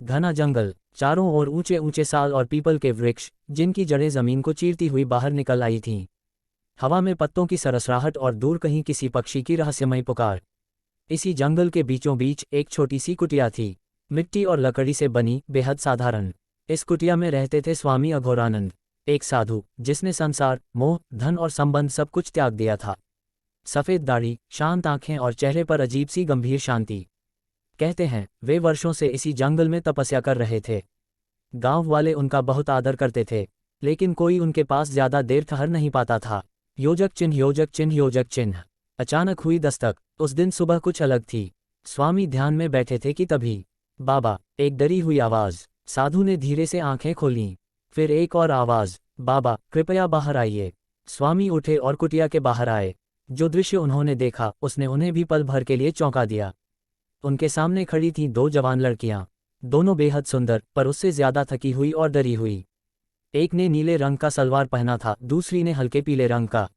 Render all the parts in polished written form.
घना जंगल, चारों ओर ऊंचे ऊंचे साल और पीपल के वृक्ष, जिनकी जड़ें जमीन को चीरती हुई बाहर निकल आई थीं। हवा में पत्तों की सरसराहट और दूर कहीं किसी पक्षी की रहस्यमयी पुकार। इसी जंगल के बीचों बीच एक छोटी सी कुटिया थी, मिट्टी और लकड़ी से बनी, बेहद साधारण। इस कुटिया में रहते थे स्वामी अघोरानंद, एक साधु जिसने संसार, मोह, धन और संबंध सब कुछ त्याग दिया था। सफ़ेद दाढ़ी, शांत आंखें और चेहरे पर अजीब सी गंभीर शांति। कहते हैं वे वर्षों से इसी जंगल में तपस्या कर रहे थे। गांव वाले उनका बहुत आदर करते थे, लेकिन कोई उनके पास ज्यादा देर ठहर नहीं पाता था। योजक चिन्ह, योजक चिन्ह, योजक चिन्ह। अचानक हुई दस्तक। उस दिन सुबह कुछ अलग थी। स्वामी ध्यान में बैठे थे कि तभी बाबा, एक डरी हुई आवाज। साधु ने धीरे से आंखें खोलीं। फिर एक और आवाज, बाबा कृपया बाहर आइए। स्वामी उठे और कुटिया के बाहर आए। जो दृश्य उन्होंने देखा उसने उन्हें भी पल भर के लिए चौंका दिया। उनके सामने खड़ी थीं दो जवान लड़कियां, दोनों बेहद सुंदर, पर उससे ज्यादा थकी हुई और डरी हुई। एक ने नीले रंग का सलवार पहना था, दूसरी ने हल्के पीले रंग का।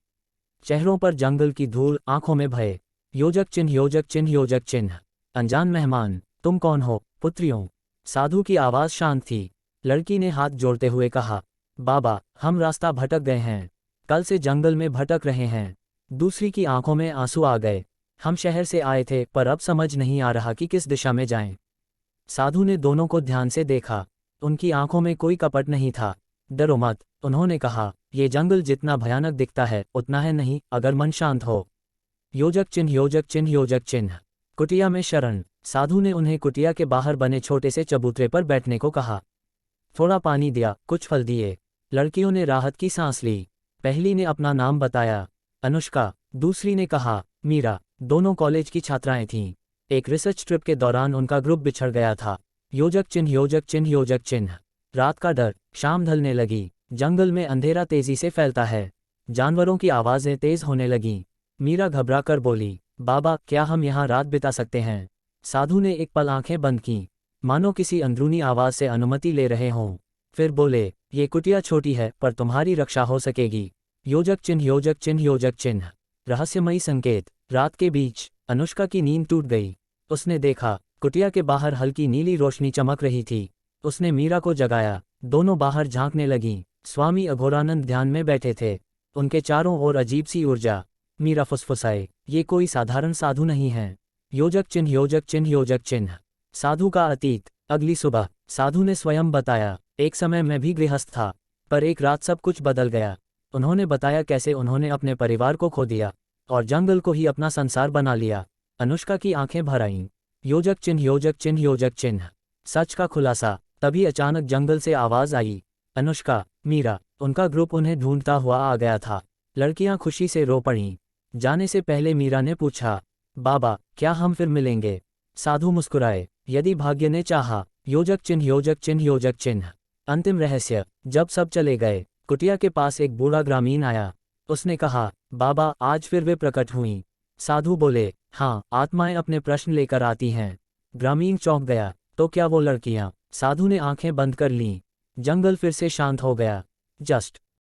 चेहरों पर जंगल की धूल, आंखों में भय। योजक चिन्ह, योजक चिन्ह, योजक चिन्ह। अनजान मेहमान, तुम कौन हो पुत्रियों? साधु की आवाज शांत थी। लड़की ने हाथ जोड़ते हुए कहा, बाबा हम रास्ता भटक गए हैं, कल से जंगल में भटक रहे हैं। दूसरी की आंखों में आंसू आ गए। हम शहर से आए थे, पर अब समझ नहीं आ रहा कि किस दिशा में जाएं। साधु ने दोनों को ध्यान से देखा। उनकी आंखों में कोई कपट नहीं था। डरो मत, उन्होंने कहा, ये जंगल जितना भयानक दिखता है उतना है नहीं, अगर मन शांत हो। योजक चिन्ह, योजक चिन्ह, योजक चिन्ह। कुटिया में शरण। साधु ने उन्हें कुटिया के बाहर बने छोटे से चबूतरे पर बैठने को कहा। थोड़ा पानी दिया, कुछ फल दिए। लड़कियों ने राहत की सांस ली। पहली ने अपना नाम बताया, अनुष्का। दूसरी ने कहा, मीरा। दोनों कॉलेज की छात्राएं थीं। एक रिसर्च ट्रिप के दौरान उनका ग्रुप बिछड़ गया था। योजक चिन्ह, योजक चिन्ह, योजक चिन्ह। रात का डर। शाम ढलने लगी। जंगल में अंधेरा तेजी से फैलता है। जानवरों की आवाजें तेज होने लगीं। मीरा घबरा कर बोली, बाबा क्या हम यहाँ रात बिता सकते हैं? साधु ने एक पल आंखें बंद कीं, मानो किसी अंदरूनी आवाज से अनुमति ले रहे हों। फिर बोले, ये कुटिया छोटी है पर तुम्हारी रक्षा हो सकेगी। योजक चिन्ह, योजक चिन्ह, योजक चिन्ह। रहस्यमयी संकेत। रात के बीच अनुष्का की नींद टूट गई। उसने देखा, कुटिया के बाहर हल्की नीली रोशनी चमक रही थी। उसने मीरा को जगाया। दोनों बाहर झांकने लगीं। स्वामी अघोरानंद ध्यान में बैठे थे। उनके चारों ओर अजीब सी ऊर्जा। मीरा फुसफुसाए, ये कोई साधारण साधु नहीं है। योजक चिन्ह, योजक चिन्ह, योजक चिन्ह। साधु का अतीत। अगली सुबह साधु ने स्वयं बताया, एक समय मैं भी गृहस्थ था, पर एक रात सब कुछ बदल गया। उन्होंने बताया कैसे उन्होंने अपने परिवार को खो दिया और जंगल को ही अपना संसार बना लिया। अनुष्का की आंखें भर आईं। योजक चिन्ह, योजक चिन्ह, योजक चिन्ह। सच का खुलासा। तभी अचानक जंगल से आवाज आई, अनुष्का, मीरा। उनका ग्रुप उन्हें ढूंढता हुआ आ गया था। लड़कियां खुशी से रो पड़ीं। जाने से पहले मीरा ने पूछा, बाबा क्या हम फिर मिलेंगे? साधु मुस्कुराए, यदि भाग्य ने चाहा। योजक चिन्ह, योजक चिन्ह, योजक चिन्ह। अंतिम रहस्य। जब सब चले गए, कुटिया के पास एक बूढ़ा ग्रामीण आया। उसने कहा, बाबा आज फिर वे प्रकट हुईं। साधु बोले, हाँ, आत्माएं अपने प्रश्न लेकर आती हैं। ग्रामीण चौंक गया, तो क्या वो लड़कियां? साधु ने आंखें बंद कर लीं। जंगल फिर से शांत हो गया। जस्ट